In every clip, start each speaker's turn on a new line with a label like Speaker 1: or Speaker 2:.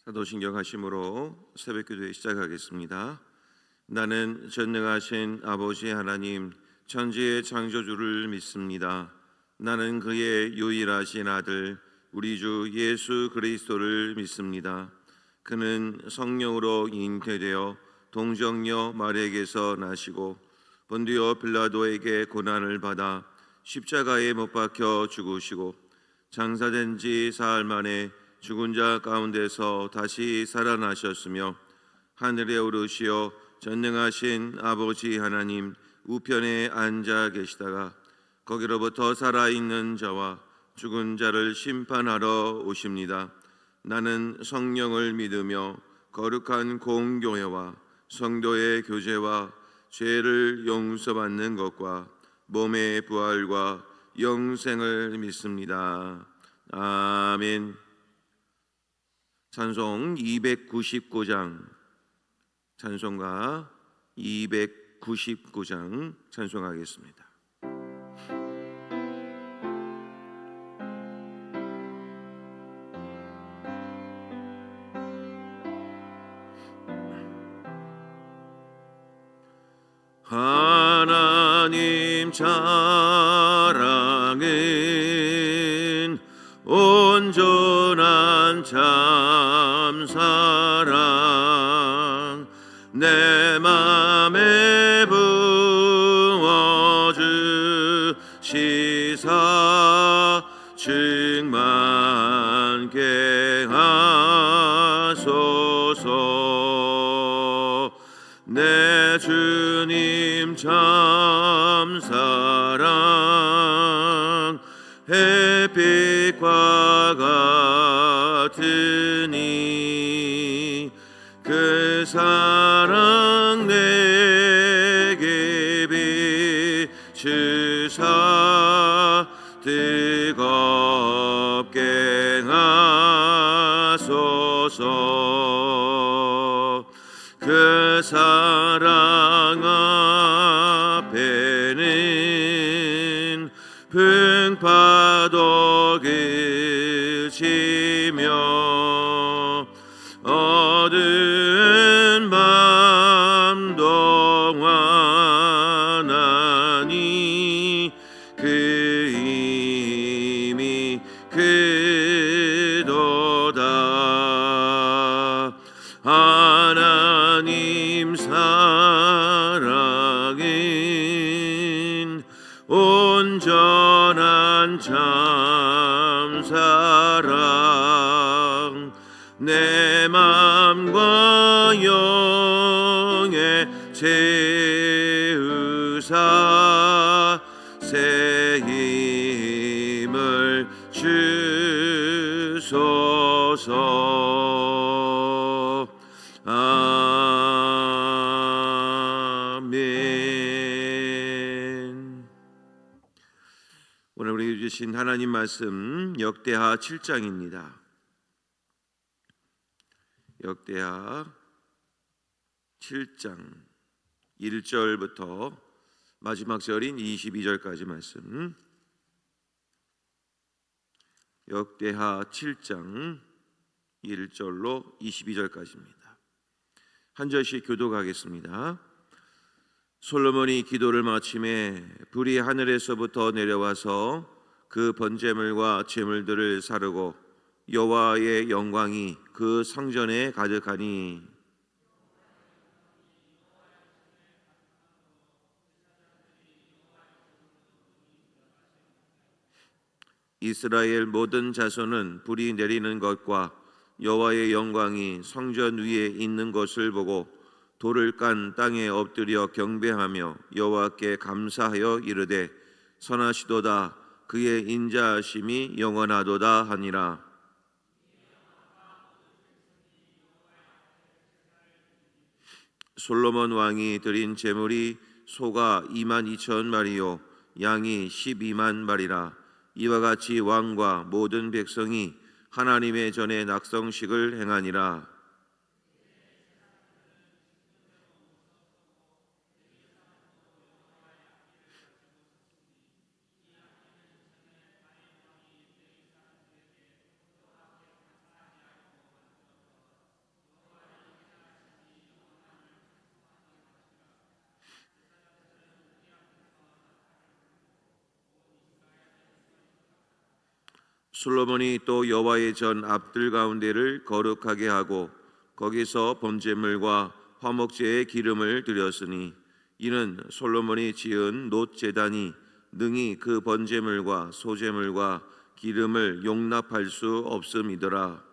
Speaker 1: 사도신경 하심으로 새벽기도회 시작하겠습니다. 나는 전능하신 아버지 하나님 천지의 창조주를 믿습니다. 나는 그의 유일하신 아들 우리 주 예수 그리스도를 믿습니다. 그는 성령으로 잉태되어 동정녀 마리아에게서 나시고 본디오 빌라도에게 고난을 받아 십자가에 못 박혀 죽으시고 장사된 지 사흘 만에 죽은 자 가운데서 다시 살아나셨으며 하늘에 오르시어 전능하신 아버지 하나님 우편에 앉아 계시다가 거기로부터 살아있는 자와 죽은 자를 심판하러 오십니다. 나는 성령을 믿으며 거룩한 공교회와 성도의 교제와 죄를 용서받는 것과 몸의 부활과 영생을 믿습니다. 아멘. 찬송 299장, 찬송가 299장 찬송하겠습니다. 하나님 자랑은 온전한 참사랑 내 맘에 부어주시사 충만케 하소서. 내 주님 참사랑 햇빛과 같으니 그 사랑 내게 비추사 뜨겁게 하소서. 그 사랑 앞에는 풍파도 그치며 어두운 밤도 환하니 그 힘이 크도다. 하나님 사랑은 온전한 참사랑 내 맘과 영에 채우사 새 힘을 주소서. 아멘. 오늘 우리 주신 하나님 말씀 역대하 7장입니다. 역대하 7장 1절부터 마지막 절인 22절까지 말씀. 역대하 7장 1절로 22절까지입니다. 한 절씩 교독하겠습니다. 솔로몬이 기도를 마침에 불이 하늘에서부터 내려와서 그 번제물과 제물들을 사르고 여호와의 영광이 그 성전에 가득하니 이스라엘 모든 자손은 불이 내리는 것과 여호와의 영광이 성전 위에 있는 것을 보고 돌을 깐 땅에 엎드려 경배하며 여호와께 감사하여 이르되 선하시도다 그의 인자하심이 영원하도다 하니라. 솔로몬 왕이 드린 제물이 소가 22,000마리요 양이 12만마리라. 이와 같이 왕과 모든 백성이 하나님의 전에 낙성식을 행하니라. 솔로몬이 또 여호와의 전 앞들 가운데를 거룩하게 하고 거기서 번제물과 화목제의 기름을 드렸으니 이는 솔로몬이 지은 놋 제단이 능히 그 번제물과 소제물과 기름을 용납할 수 없음이더라.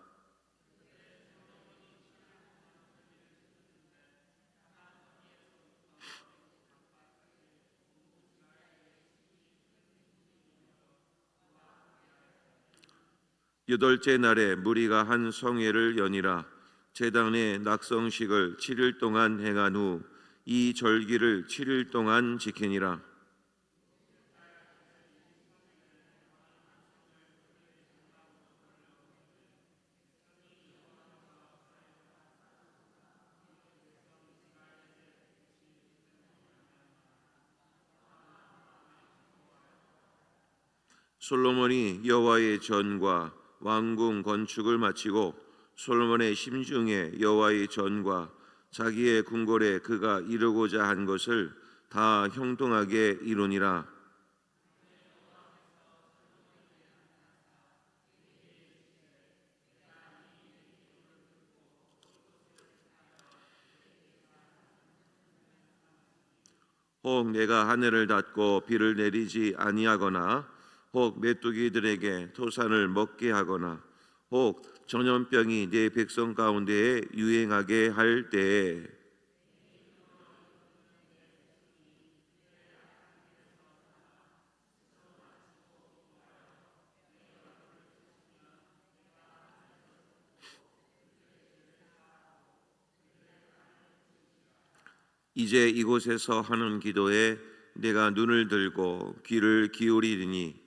Speaker 1: 여덟째 날에 무리가 한 성회를 여니라. 제단의 낙성식을 7일 동안 행한 후 이 절기를 7일 동안 지키니라. 솔로몬이 여호와의 전과 왕궁 건축을 마치고 솔로몬의 심중에 여호와의 전과 자기의 궁궐에 그가 이루고자 한 것을 다 형통하게 이루니라. 혹 내가 하늘을 닫고 비를 내리지 아니하거나 혹 메뚜기들에게 토산을 먹게 하거나 혹 전염병이 내 백성 가운데에 유행하게 할 때에 이제 이곳에서 하는 기도에 내가 눈을 들고 귀를 기울이리니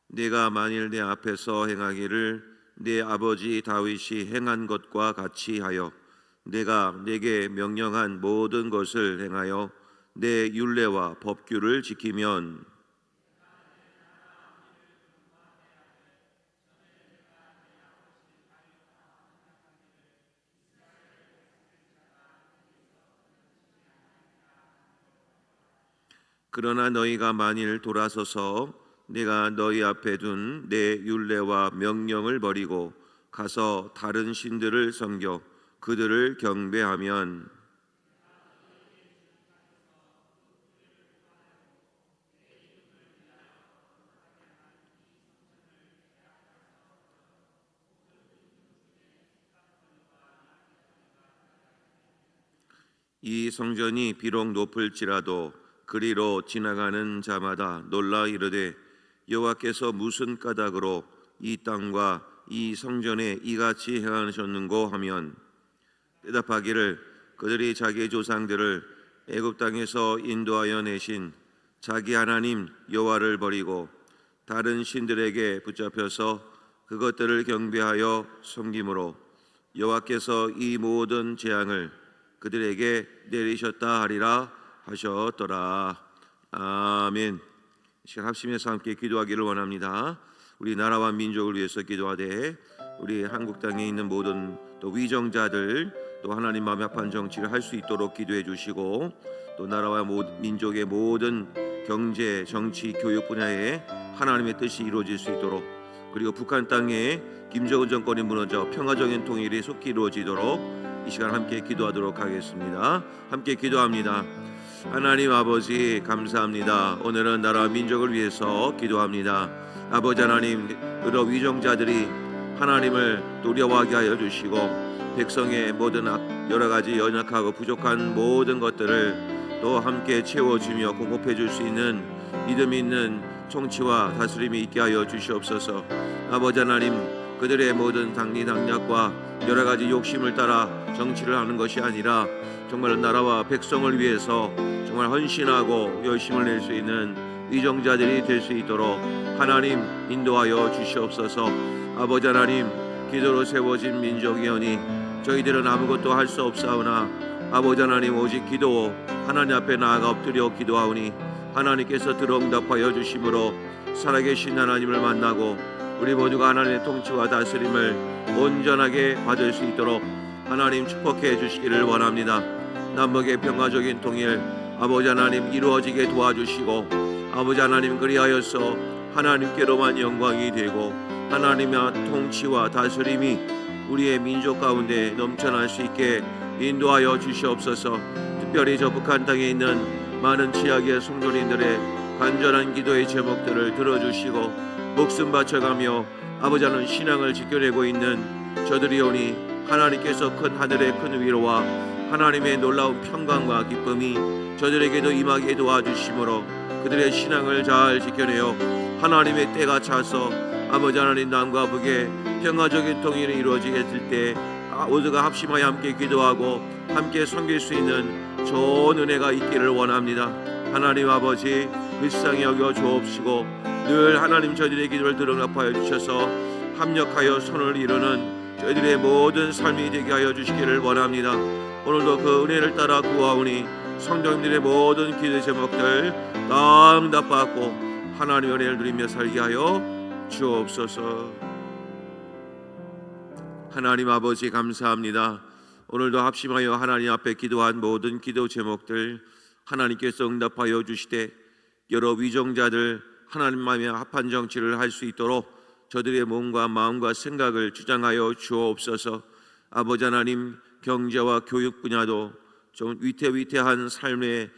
Speaker 1: 내가 만일 내 앞에서 행하기를 내 아버지 다윗이 행한 것과 같이 하여 내가 내게 명령한 모든 것을 행하여 내 율례와 법규를 지키면 그러나 너희가 만일 돌아서서 내가 너희 앞에 둔 내 율례와 명령을 버리고 가서 다른 신들을 섬겨 그들을 경배하면 이 성전이 비록 높을지라도 그리로 지나가는 자마다 놀라 이르되 여호와께서 무슨 까닭으로 이 땅과 이 성전에 이같이 행하셨는고 하면 대답하기를 그들이 자기 조상들을 애굽 땅에서 인도하여 내신 자기 하나님 여호와를 버리고 다른 신들에게 붙잡혀서 그것들을 경배하여 섬김으로 여호와께서 이 모든 재앙을 그들에게 내리셨다 하리라 하셨더라. 아멘. 시간 합심해서 함께 기도하기를 원합니다. 우리 나라와 민족을 위해서 기도하되 우리 한국 땅에 있는 모든 또 위정자들 또 하나님 마음에 합한 정치를 할 수 있도록 기도해 주시고 또 나라와 민족의 모든 경제, 정치, 교육 분야에 하나님의 뜻이 이루어질 수 있도록 그리고 북한 땅에 김정은 정권이 무너져 평화적인 통일이 속히 이루어지도록 이 시간 함께 기도하도록 하겠습니다. 함께 기도합니다. 하나님 아버지 감사합니다. 오늘은 나라와 민족을 위해서 기도합니다. 아버지 하나님 여러 위정자들이 하나님을 두려워하게 하여 주시고 백성의 모든 여러 가지 연약하고 부족한 모든 것들을 또 함께 채워주며 공급해 줄 수 있는 믿음 있는 통치와 다스림이 있게 하여 주시옵소서. 아버지 하나님 그들의 모든 당리당략과 여러 가지 욕심을 따라 정치를 하는 것이 아니라 정말 나라와 백성을 위해서 정말 헌신하고 열심을 낼 수 있는 위정자들이 될 수 있도록 하나님 인도하여 주시옵소서. 아버지 하나님 기도로 세워진 민족이오니 저희들은 아무것도 할 수 없사오나 아버지 하나님 오직 기도 하나님 앞에 나아가 엎드려 기도하오니 하나님께서 들어응답하여 주심으로 살아계신 하나님을 만나고 우리 모두가 하나님의 통치와 다스림을 온전하게 받을 수 있도록 하나님 축복해 주시기를 원합니다. 남북의 평화적인 통일 아버지 하나님 이루어지게 도와주시고, 아버지 하나님 그리하여서 하나님께로만 영광이 되고 하나님의 통치와 다스림이 우리의 민족 가운데 넘쳐날 수 있게 인도하여 주시옵소서. 특별히 저 북한 땅에 있는 많은 지역의 성도님들의 간절한 기도의 제목들을 들어주시고 목숨 바쳐가며 아버지 하나님 신앙을 지켜내고 있는 저들이 오니 하나님께서 큰 하늘의 큰 위로와 하나님의 놀라운 평강과 기쁨이 저들에게도 임하게 도와주심으로 그들의 신앙을 잘 지켜내어 하나님의 때가 차서 아버지 하나님 남과 북의 평화적인 통일이 이루어지게 될 때 모두가 합심하여 함께 기도하고 함께 섬길 수 있는 좋은 은혜가 있기를 원합니다. 하나님 아버지 불쌍히 여겨 주옵시고 늘 하나님 저희들의 기도를 들응답하여 주셔서 합력하여 손을 이루는 저희들의 모든 삶이 되게 하여 주시기를 원합니다. 오늘도 그 은혜를 따라 구하오니 성도님들의 모든 기도 제목들 다 응답받고 하나님의 은혜를 누리며 살게 하여 주옵소서. 하나님 아버지 감사합니다. 오늘도 합심하여 하나님 앞에 기도한 모든 기도 제목들 하나님께서 응답하여 주시되 여러 위정자들 하나님 마음에 합한 정치를 할 수 있도록 저들의 몸과 마음과 생각을 주장하여 주옵소서. 아버지 하나님 경제와 교육 분야도 좀 위태위태한 삶의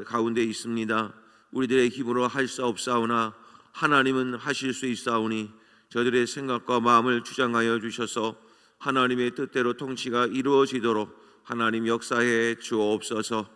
Speaker 1: 가운데 있습니다. 우리들의 힘으로 할 수 없사오나 하나님은 하실 수 있사오니 저들의 생각과 마음을 주장하여 주셔서 하나님의 뜻대로 통치가 이루어지도록 하나님 역사해 주옵소서.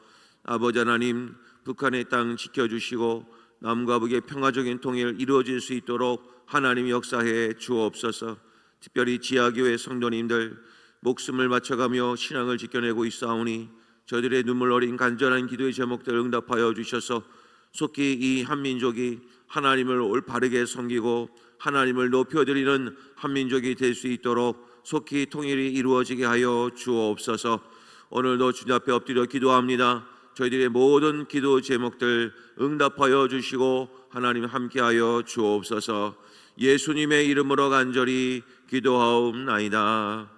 Speaker 1: 아버지 하나님 북한의 땅 지켜주시고 남과 북의 평화적인 통일 이루어질 수 있도록 하나님 역사해 주옵소서. 특별히 지하교회 성도님들 목숨을 바쳐가며 신앙을 지켜내고 있사오니 저들의 눈물 어린 간절한 기도의 제목들 응답하여 주셔서 속히 이 한민족이 하나님을 올바르게 섬기고 하나님을 높여드리는 한민족이 될 수 있도록 속히 통일이 이루어지게 하여 주옵소서. 오늘도 주님 앞에 엎드려 기도합니다. 저희들의 모든 기도 제목들 응답하여 주시고 하나님 함께하여 주옵소서. 예수님의 이름으로 간절히 기도하옵나이다.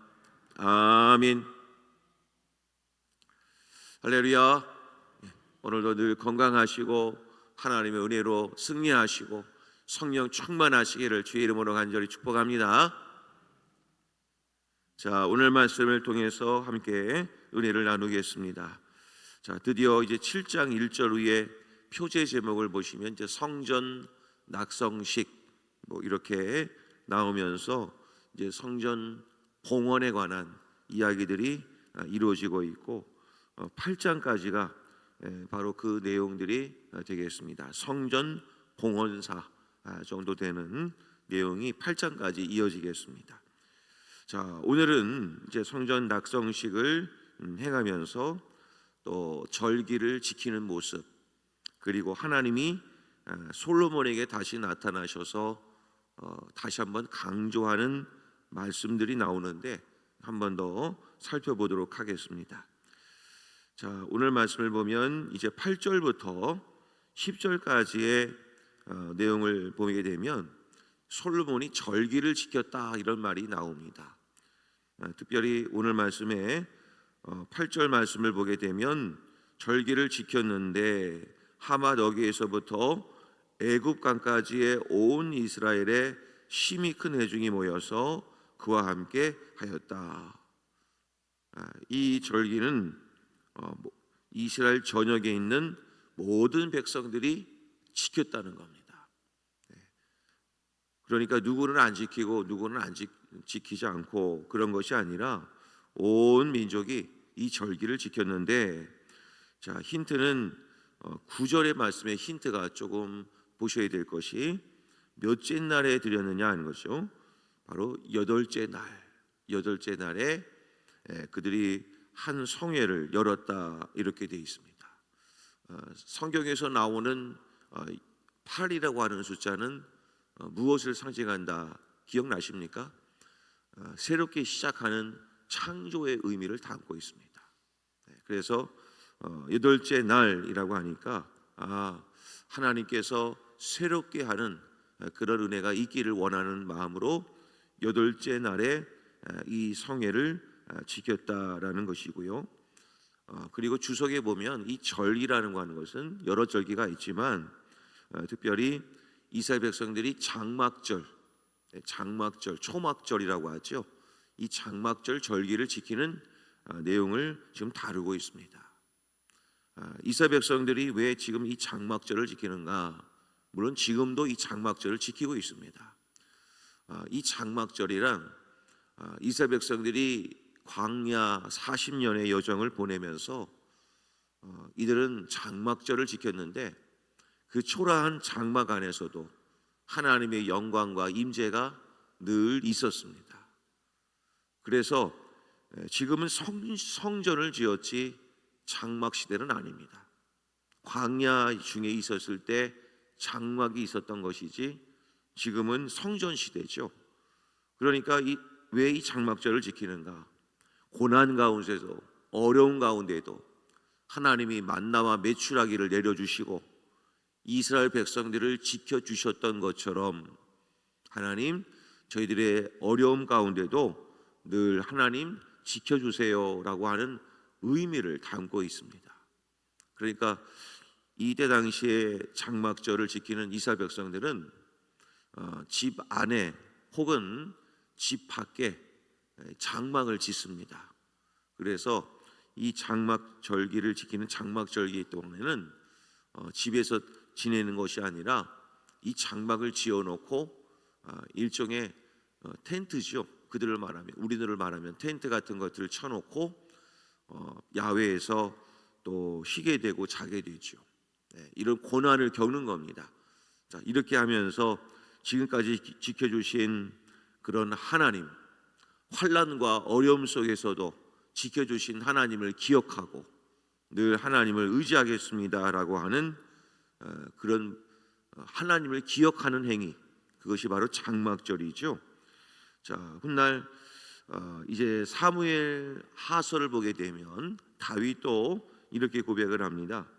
Speaker 1: 아멘. 할렐루야. 오늘도 늘 건강하시고 하나님의 은혜로 승리하시고 성령 충만하시기를 주의 이름으로 간절히 축복합니다. 자, 오늘 말씀을 통해서 함께 은혜를 나누겠습니다. 자, 드디어 이제 7장 1절 후에 표제 제목을 보시면 이제 성전 낙성식 이렇게 나오면서 이제 성전 봉헌에 관한 이야기들이 이루어지고 있고 8장까지가 바로 그 내용들이 되겠습니다. 성전 봉헌사 정도 되는 내용이 8장까지 이어지겠습니다. 자, 오늘은 이제 성전 낙성식을 행하면서 또 절기를 지키는 모습, 그리고 하나님이 솔로몬에게 다시 나타나셔서 다시 한번 강조하는 말씀들이 나오는데 한 번 더 살펴보도록 하겠습니다. 자, 오늘 말씀을 보면 이제 8절부터 10절까지의 내용을 보게 되면 솔로몬이 절기를 지켰다 이런 말이 나옵니다. 특별히 오늘 말씀에 8절 말씀을 보게 되면 절기를 지켰는데 하맛 어귀에서부터 애굽강까지의 온 이스라엘에 심히 큰 회중이 모여서 그와 함께 하였다. 이 절기는 이스라엘 전역에 있는 모든 백성들이 지켰다는 겁니다. 그러니까 누구는 안 지키고 누구는 안 지키지 않고 그런 것이 아니라 온 민족이 이 절기를 지켰는데, 자, 힌트는 9절의 말씀에 힌트가 조금 보셔야 될 것이 몇째 날에 드렸느냐 하는 것이죠. 바로 여덟째 날에 그들이 한 성회를 열었다 이렇게 되어 있습니다. 성경에서 나오는 8이라고 하는 숫자는 무엇을 상징한다 기억나십니까? 새롭게 시작하는 창조의 의미를 담고 있습니다. 그래서 여덟째 날이라고 하니까 하나님께서 새롭게 하는 그런 은혜가 있기를 원하는 마음으로 8째 날에 이 성회를 지켰다라는 것이고요. 그리고 주석에 보면 이 절기라는 거 하는 것은 여러 절기가 있지만 특별히 이스라엘 백성들이 장막절, 초막절이라고 하죠. 이 장막절 절기를 지키는 내용을 지금 다루고 있습니다. 이스라엘 백성들이 왜 지금 이 장막절을 지키는가? 물론 지금도 이 장막절을 지키고 있습니다. 이 장막절이란 이스라엘 백성들이 광야 40년의 여정을 보내면서 이들은 장막절을 지켰는데 그 초라한 장막 안에서도 하나님의 영광과 임재가 늘 있었습니다. 그래서 지금은 성전을 지었지 장막 시대는 아닙니다. 광야 중에 있었을 때 장막이 있었던 것이지 지금은 성전 시대죠. 그러니까 왜 이 장막절을 지키는가? 고난 가운데서 어려운 가운데도 하나님이 만나와 메추라기를 내려주시고 이스라엘 백성들을 지켜주셨던 것처럼 하나님 저희들의 어려움 가운데도 늘 하나님 지켜주세요라고 하는 의미를 담고 있습니다. 그러니까 이때 당시에 장막절을 지키는 이스라엘 백성들은 집 안에 혹은 집 밖에 장막을 짓습니다. 그래서 이 장막절기를 지키는 장막절기 동안에는 집에서 지내는 것이 아니라 이 장막을 지어놓고 일종의 텐트죠. 우리들을 말하면 텐트 같은 것들을 쳐놓고 야외에서 또 쉬게 되고 자게 되죠. 이런 고난을 겪는 겁니다. 자, 이렇게 하면서 지금까지 지켜주신 그런 하나님, 환난과 어려움 속에서도 지켜주신 하나님을 기억하고 늘 하나님을 의지하겠습니다라고 하는 그런 하나님을 기억하는 행위, 그것이 바로 장막절이죠. 자, 훗날 이제 사무엘 하서를 보게 되면 다윗도 이렇게 고백을 합니다.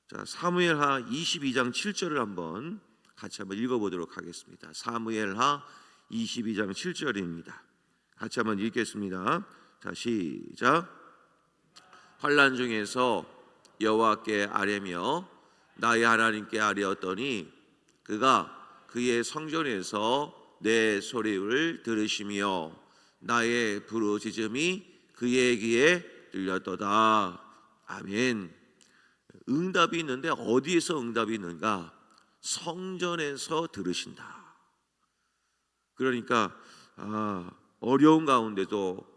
Speaker 1: 자, 사무엘하 22장 7절을 같이 한번 읽어보도록 하겠습니다. 사무엘하 22장 7절입니다. 같이 한번 읽겠습니다. 자, 시작. 환난 중에서 여호와께 아뢰며 나의 하나님께 아뢰었더니 그가 그의 성전에서 내 소리를 들으시며 나의 부르짖음이 그의 귀에 들렸도다. 아멘. 응답이 있는데 어디에서 응답이 있는가? 성전에서 들으신다. 그러니까 어려운 가운데도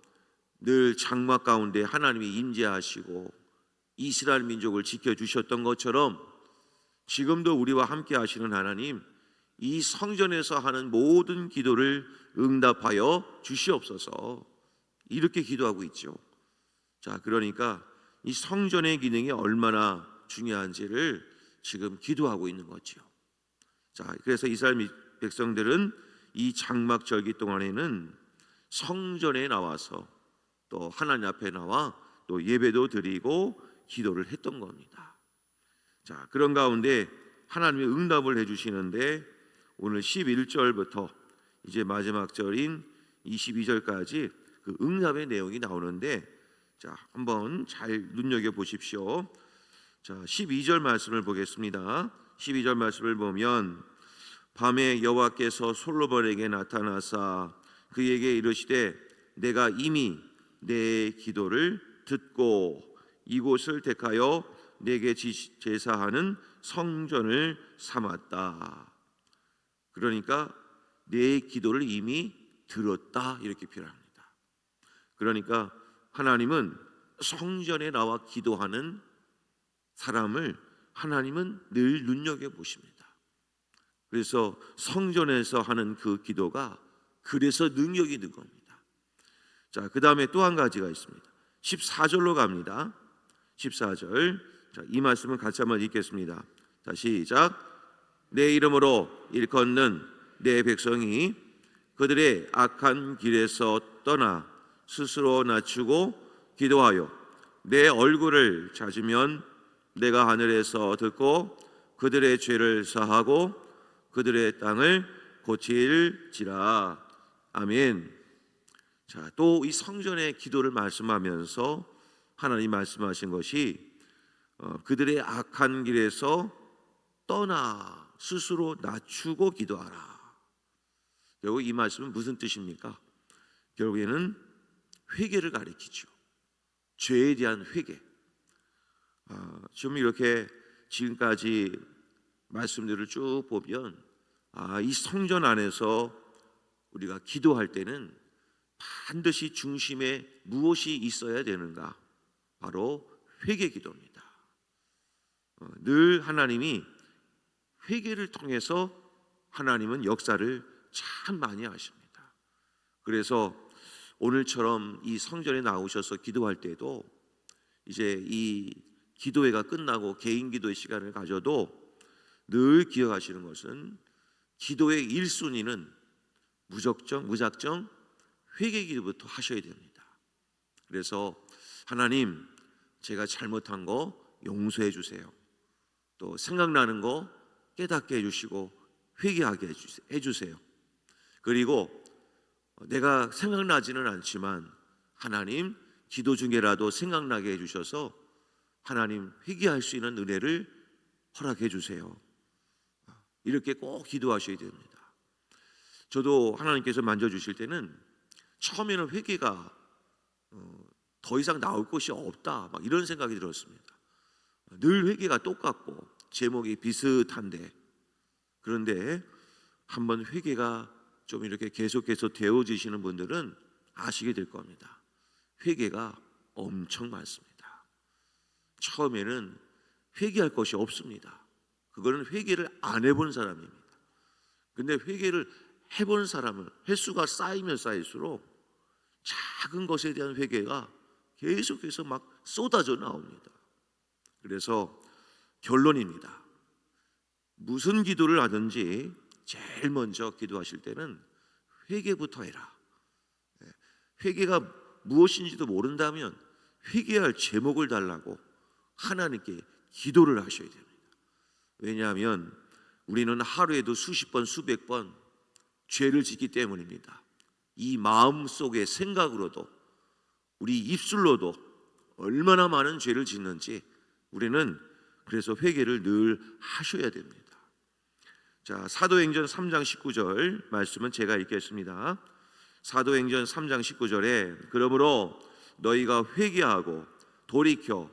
Speaker 1: 늘 장막 가운데 하나님이 임재하시고 이스라엘 민족을 지켜주셨던 것처럼 지금도 우리와 함께 하시는 하나님, 이 성전에서 하는 모든 기도를 응답하여 주시옵소서, 이렇게 기도하고 있죠. 자, 그러니까 이 성전의 기능이 얼마나 중요한지를 지금 기도하고 있는 거죠. 자, 그래서 이스라엘 백성들은 이 장막절기 동안에는 성전에 나와서 또 하나님 앞에 나와 또 예배도 드리고 기도를 했던 겁니다. 자, 그런 가운데 하나님이 응답을 해주시는데 오늘 11절부터 이제 마지막 절인 22절까지 그 응답의 내용이 나오는데, 자, 한번 잘 눈여겨 보십시오. 자, 12절 말씀을 보겠습니다. 12절 말씀을 보면 밤에 여호와께서 솔로몬에게 나타나사 그에게 이르시되 내가 이미 내 기도를 듣고 이곳을 택하여 내게 제사하는 성전을 삼았다. 그러니까 내 기도를 이미 들었다, 이렇게 표현합니다. 그러니까 하나님은 성전에 나와 기도하는 사람을 하나님은 늘 눈여겨보십니다. 그래서 성전에서 하는 그 기도가 그래서 능력이 있는 겁니다. 자, 그 다음에 또 한 가지가 있습니다. 14절로 갑니다. 14절. 자, 이 말씀은 같이 한번 읽겠습니다. 자, 시작. 내 이름으로 일컫는 내 백성이 그들의 악한 길에서 떠나 스스로 낮추고 기도하여 내 얼굴을 찾으면 내가 하늘에서 듣고 그들의 죄를 사하고 그들의 땅을 고칠지라. 아멘. 자, 또 이 성전의 기도를 말씀하면서 하나님 말씀하신 것이 그들의 악한 길에서 떠나 스스로 낮추고 기도하라. 결국 이 말씀은 무슨 뜻입니까? 결국에는 회개를 가리키죠. 죄에 대한 회개. 지금 이렇게 지금까지 말씀들을 쭉 보면 이 성전 안에서 우리가 기도할 때는 반드시 중심에 무엇이 있어야 되는가? 바로 회개 기도입니다. 늘 하나님이 회개를 통해서 하나님은 역사를 참 많이 하십니다. 그래서 오늘처럼 이 성전에 나오셔서 기도할 때도 이제 이 기도회가 끝나고 개인 기도의 시간을 가져도 늘 기억하시는 것은 기도의 1순위는 무작정 회개 기도부터 하셔야 됩니다. 그래서 하나님, 제가 잘못한 거 용서해 주세요. 또 생각나는 거 깨닫게 해주시고 회개하게 해주세요. 그리고 내가 생각나지는 않지만 하나님, 기도 중에라도 생각나게 해주셔서 하나님 회개할 수 있는 은혜를 허락해 주세요. 이렇게 꼭 기도하셔야 됩니다. 저도 하나님께서 만져주실 때는 처음에는 회개가 더 이상 나올 것이 없다, 막 이런 생각이 들었습니다. 늘 회개가 똑같고 제목이 비슷한데, 그런데 한번 회개가 좀 이렇게 계속해서 되어지시는 분들은 아시게 될 겁니다. 회개가 엄청 많습니다. 처음에는 회개할 것이 없습니다. 그거는 회개를 안 해본 사람입니다. 근데 회개를 해본 사람은 횟수가 쌓이면 쌓일수록 작은 것에 대한 회개가 계속해서 막 쏟아져 나옵니다. 그래서 결론입니다. 무슨 기도를 하든지 제일 먼저 기도하실 때는 회개부터 해라. 회개가 무엇인지도 모른다면 회개할 제목을 달라고 하나님께 기도를 하셔야 됩니다. 왜냐하면 우리는 하루에도 수십 번, 수백 번 죄를 짓기 때문입니다. 이 마음 속의 생각으로도 우리 입술로도 얼마나 많은 죄를 짓는지 우리는 그래서 회개를 늘 하셔야 됩니다. 자, 사도행전 3장 19절 말씀은 제가 읽겠습니다. 사도행전 3장 19절에 그러므로 너희가 회개하고 돌이켜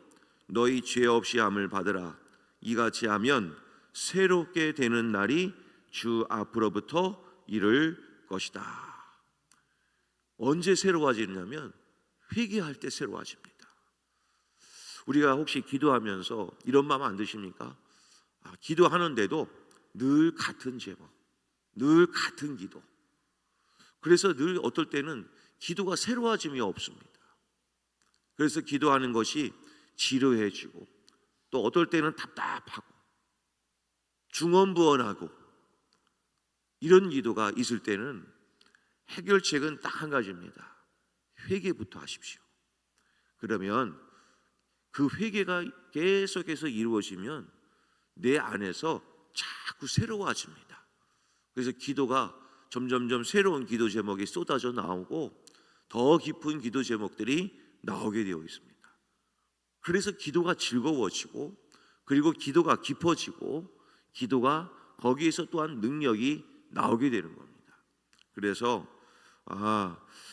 Speaker 1: 너희 죄 없이 함을 받으라. 이같이 하면 새롭게 되는 날이 주 앞으로부터 이를 것이다. 언제 새로워지냐면 회개할 때 새로워집니다. 우리가 혹시 기도하면서 이런 마음 안 드십니까? 기도하는데도 늘 같은 제목, 늘 같은 기도. 그래서 늘 어떨 때는 기도가 새로워짐이 없습니다. 그래서 기도하는 것이 지루해지고 또 어떨 때는 답답하고 중언부언하고 이런 기도가 있을 때는 해결책은 딱 한 가지입니다. 회개부터 하십시오. 그러면 그 회개가 계속해서 이루어지면 내 안에서 자꾸 새로워집니다. 그래서 기도가 점점점 새로운 기도 제목이 쏟아져 나오고 더 깊은 기도 제목들이 나오게 되어 있습니다. 그래서 기도가 즐거워지고 그리고 기도가 깊어지고 기도가 거기에서 또한 능력이 나오게 되는 겁니다. 그래서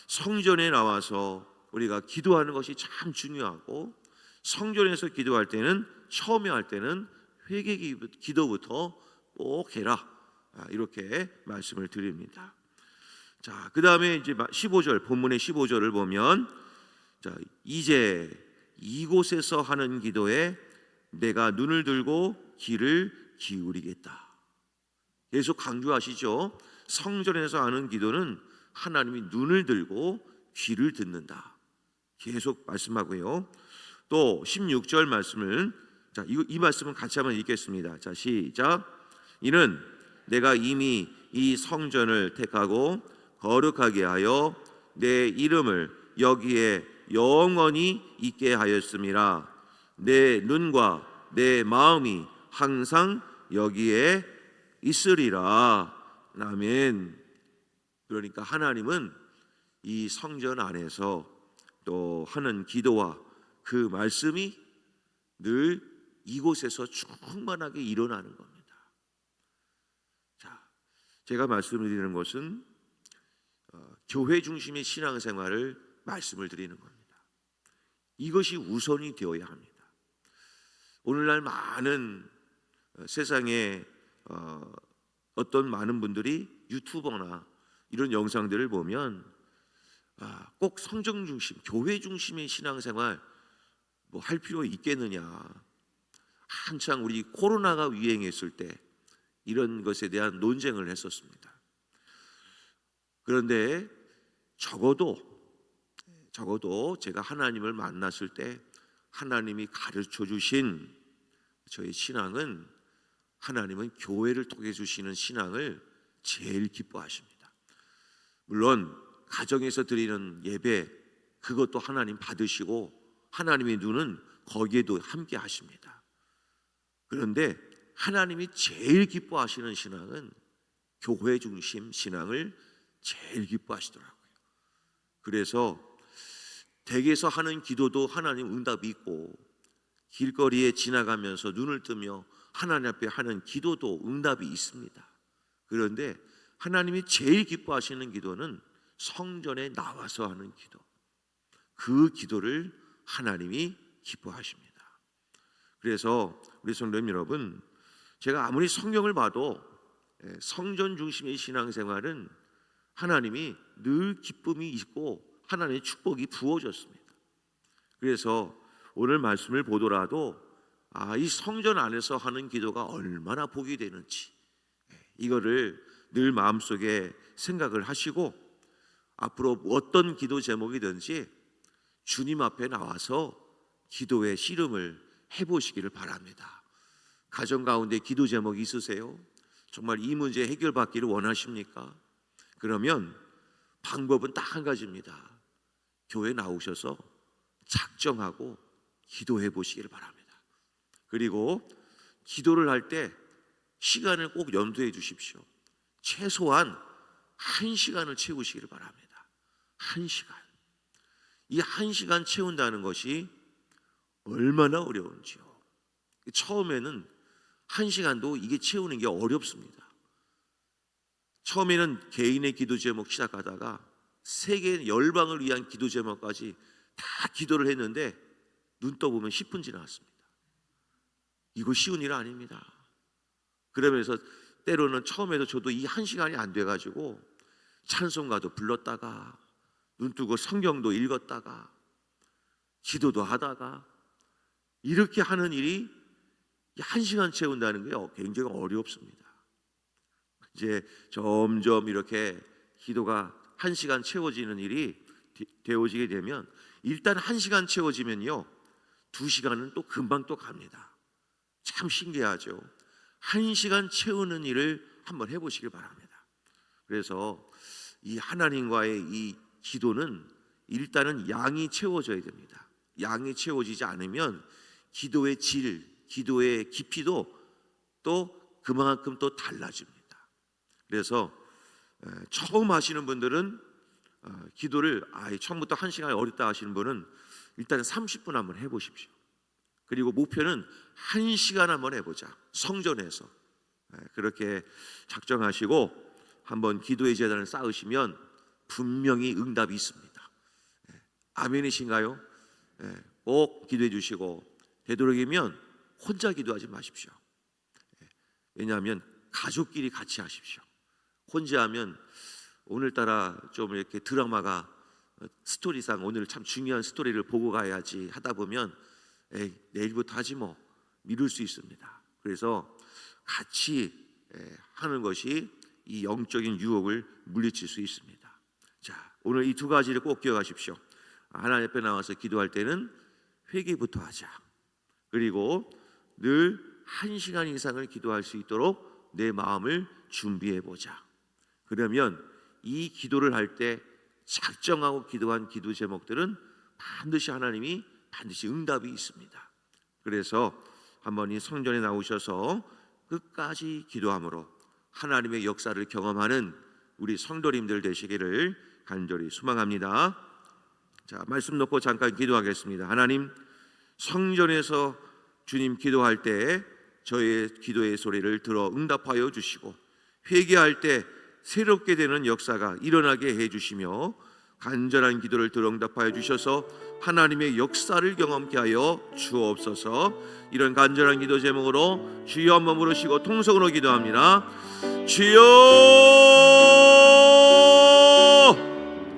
Speaker 1: 성전에 나와서 우리가 기도하는 것이 참 중요하고 성전에서 기도할 때는 처음에 할 때는 회개 기도부터 꼭 해라. 이렇게 말씀을 드립니다. 자, 그 다음에 이제 15절 본문의 15절을 보면 자, 이제 이곳에서 하는 기도에 내가 눈을 들고 귀를 기울이겠다. 계속 강조하시죠. 성전에서 하는 기도는 하나님이 눈을 들고 귀를 듣는다. 계속 말씀하고요. 또 16절 말씀을 자, 이 말씀은 같이 한번 읽겠습니다. 자, 시작. 이는 내가 이미 이 성전을 택하고 거룩하게 하여 내 이름을 여기에 영원히 있게 하였음이라. 내 눈과 내 마음이 항상 여기에 있으리라. 아멘. 그러니까 하나님은 이 성전 안에서 또 하는 기도와 그 말씀이 늘 이곳에서 충만하게 일어나는 겁니다. 자, 제가 말씀드리는 것은 교회 중심의 신앙생활을 말씀을 드리는 겁니다. 이것이 우선이 되어야 합니다. 오늘날 많은 세상에 어떤 많은 분들이 유튜버나 이런 영상들을 보면 꼭 성경 중심, 교회 중심의 신앙생활 뭐 할 필요 있겠느냐. 한창 우리 코로나가 유행했을 때 이런 것에 대한 논쟁을 했었습니다. 그런데 적어도 제가 하나님을 만났을 때 하나님이 가르쳐 주신 저의 신앙은, 하나님은 교회를 통해 주시는 신앙을 제일 기뻐하십니다. 물론 가정에서 드리는 예배, 그것도 하나님 받으시고 하나님의 눈은 거기에도 함께 하십니다. 그런데 하나님이 제일 기뻐하시는 신앙은 교회 중심 신앙을 제일 기뻐하시더라고요. 그래서 댁에서 하는 기도도 하나님 응답이 있고, 길거리에 지나가면서 눈을 뜨며 하나님 앞에 하는 기도도 응답이 있습니다. 그런데 하나님이 제일 기뻐하시는 기도는 성전에 나와서 하는 기도, 그 기도를 하나님이 기뻐하십니다. 그래서 우리 성도님 여러분, 제가 아무리 성경을 봐도 성전 중심의 신앙생활은 하나님이 늘 기쁨이 있고 하나님의 축복이 부어졌습니다. 그래서 오늘 말씀을 보더라도 이 성전 안에서 하는 기도가 얼마나 복이 되는지 이거를 늘 마음속에 생각을 하시고, 앞으로 어떤 기도 제목이든지 주님 앞에 나와서 기도의 씨름을 해보시기를 바랍니다. 가정 가운데 기도 제목이 있으세요? 정말 이 문제 해결받기를 원하십니까? 그러면 방법은 딱 한 가지입니다. 교회 나오셔서 작정하고 기도해 보시기를 바랍니다. 그리고 기도를 할 때 시간을 꼭 염두해 주십시오. 최소한 1시간을 채우시기를 바랍니다. 1시간. 이 1시간 채운다는 것이 얼마나 어려운지요. 처음에는 1시간도 이게 채우는 게 어렵습니다. 처음에는 개인의 기도 제목 시작하다가 세계 열방을 위한 기도 제목까지 다 기도를 했는데 눈 떠보면 10분 지나갔습니다. 이거 쉬운 일 아닙니다. 그러면서 때로는 처음에도 저도 이 1시간이 안 돼가지고 찬송가도 불렀다가 눈 뜨고 성경도 읽었다가 기도도 하다가 이렇게 하는 일이 1시간 채운다는 게 굉장히 어렵습니다. 이제 점점 이렇게 기도가 1시간 채워지는 일이 되어지게 되면, 일단 1시간 채워지면요 2시간은 또 금방 또 갑니다. 참 신기하죠. 1시간 채우는 일을 한번 해보시길 바랍니다. 그래서 이 하나님과의 이 기도는 일단은 양이 채워져야 됩니다. 양이 채워지지 않으면 기도의 질, 기도의 깊이도 또 그만큼 또 달라집니다. 그래서 처음 하시는 분들은 기도를 처음부터 1시간이 어렵다 하시는 분은 일단 30분 한번 해보십시오. 그리고 목표는 1시간 한번 해보자. 성전에서 그렇게 작정하시고 한번 기도의 제단을 쌓으시면 분명히 응답이 있습니다. 아멘이신가요? 꼭 기도해 주시고, 되도록이면 혼자 기도하지 마십시오. 왜냐하면 가족끼리 같이 하십시오. 혼자 하면 오늘따라 좀 이렇게 드라마가 스토리상 오늘 참 중요한 스토리를 보고 가야지 하다 보면 내일부터 하지 뭐 미룰 수 있습니다. 그래서 같이 하는 것이 이 영적인 유혹을 물리칠 수 있습니다. 자, 오늘 이 2가지를 꼭 기억하십시오. 하나님 앞에 나와서 기도할 때는 회개부터 하자. 그리고 늘 1시간 이상을 기도할 수 있도록 내 마음을 준비해 보자. 그러면 이 기도를 할 때 작정하고 기도한 기도 제목들은 반드시 하나님이 반드시 응답이 있습니다. 그래서 한번 이 성전에 나오셔서 끝까지 기도함으로 하나님의 역사를 경험하는 우리 성도님들 되시기를 간절히 소망합니다. 자, 말씀 놓고 잠깐 기도하겠습니다. 하나님, 성전에서 주님 기도할 때 저의 기도의 소리를 들어 응답하여 주시고, 회개할 때 새롭게 되는 역사가 일어나게 해주시며, 간절한 기도를 들어 응답하여 주셔서 하나님의 역사를 경험케 하여 주옵소서. 이런 간절한 기도 제목으로 주여 한번 부르시고 통성으로 기도합니다. 주여!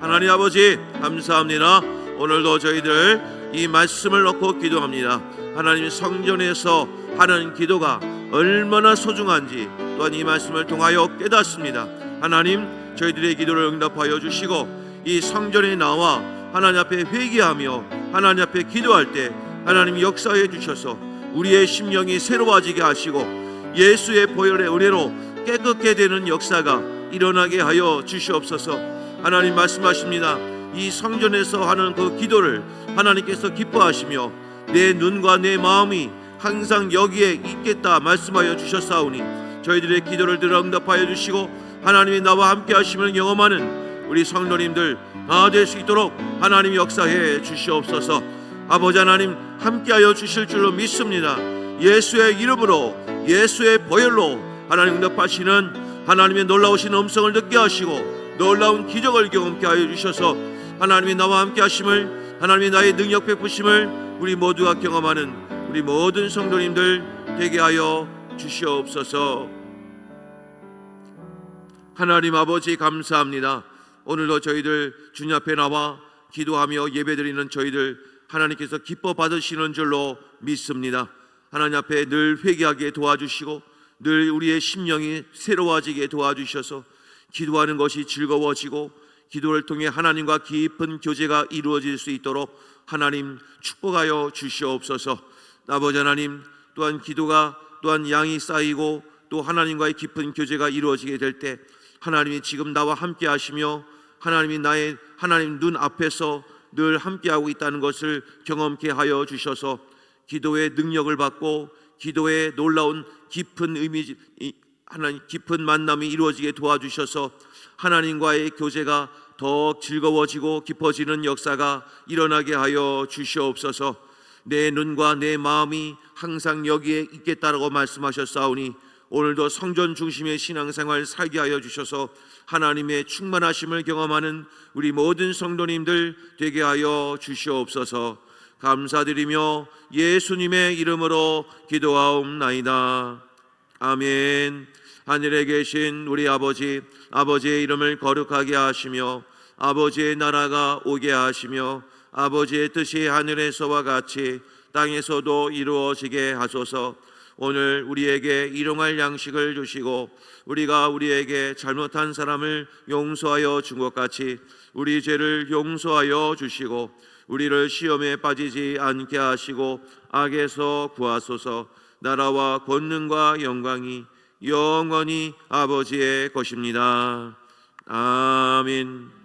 Speaker 1: 하나님 아버지 감사합니다. 오늘도 저희들 이 말씀을 놓고 기도합니다. 하나님, 성전에서 하는 기도가 얼마나 소중한지 또한 이 말씀을 통하여 깨닫습니다. 하나님, 저희들의 기도를 응답하여 주시고 이 성전에 나와 하나님 앞에 회개하며 하나님 앞에 기도할 때 하나님 역사해 주셔서 우리의 심령이 새로워지게 하시고 예수의 보혈의 은혜로 깨끗게 되는 역사가 일어나게 하여 주시옵소서. 하나님 말씀하십니다. 이 성전에서 하는 그 기도를 하나님께서 기뻐하시며 내 눈과 내 마음이 항상 여기에 있겠다 말씀하여 주셨사오니, 저희들의 기도를 들어 응답하여 주시고 하나님이 나와 함께 하심을 경험하는 우리 성도님들 다 될 수 있도록 하나님 역사해 주시옵소서. 아버지 하나님, 함께하여 주실 줄로 믿습니다. 예수의 이름으로, 예수의 보혈로 하나님 응답하시는 하나님의 놀라우신 음성을 듣게 하시고 놀라운 기적을 경험케 하여 주셔서 하나님이 나와 함께 하심을, 하나님이 나의 능력 베푸심을 우리 모두가 경험하는 우리 모든 성도님들 되게 하여 주시옵소서. 하나님 아버지 감사합니다. 오늘도 저희들 주님 앞에 나와 기도하며 예배드리는 저희들 하나님께서 기뻐 받으시는 줄로 믿습니다. 하나님 앞에 늘 회개하게 도와주시고 늘 우리의 심령이 새로워지게 도와주셔서 기도하는 것이 즐거워지고 기도를 통해 하나님과 깊은 교제가 이루어질 수 있도록 하나님 축복하여 주시옵소서. 아버지 하나님, 또한 기도가 또한 양이 쌓이고 또 하나님과의 깊은 교제가 이루어지게 될 때 하나님이 지금 나와 함께 하시며 하나님이 나의 하나님 눈 앞에서 늘 함께하고 있다는 것을 경험케 하여 주셔서 기도의 능력을 받고 기도의 놀라운 깊은 의미, 하나님 깊은 만남이 이루어지게 도와주셔서 하나님과의 교제가 더 즐거워지고 깊어지는 역사가 일어나게 하여 주시옵소서. 내 눈과 내 마음이 항상 여기에 있겠다라고 말씀하셨사오니 오늘도 성전 중심의 신앙생활 살게 하여 주셔서 하나님의 충만하심을 경험하는 우리 모든 성도님들 되게 하여 주시옵소서. 감사드리며 예수님의 이름으로 기도하옵나이다. 아멘. 하늘에 계신 우리 아버지, 아버지의 이름을 거룩하게 하시며 아버지의 나라가 오게 하시며 아버지의 뜻이 하늘에서와 같이 땅에서도 이루어지게 하소서. 오늘 우리에게 일용할 양식을 주시고 우리가 우리에게 잘못한 사람을 용서하여 준 것 같이 우리 죄를 용서하여 주시고 우리를 시험에 빠지지 않게 하시고 악에서 구하소서. 나라와 권능과 영광이 영원히 아버지의 것입니다. 아멘.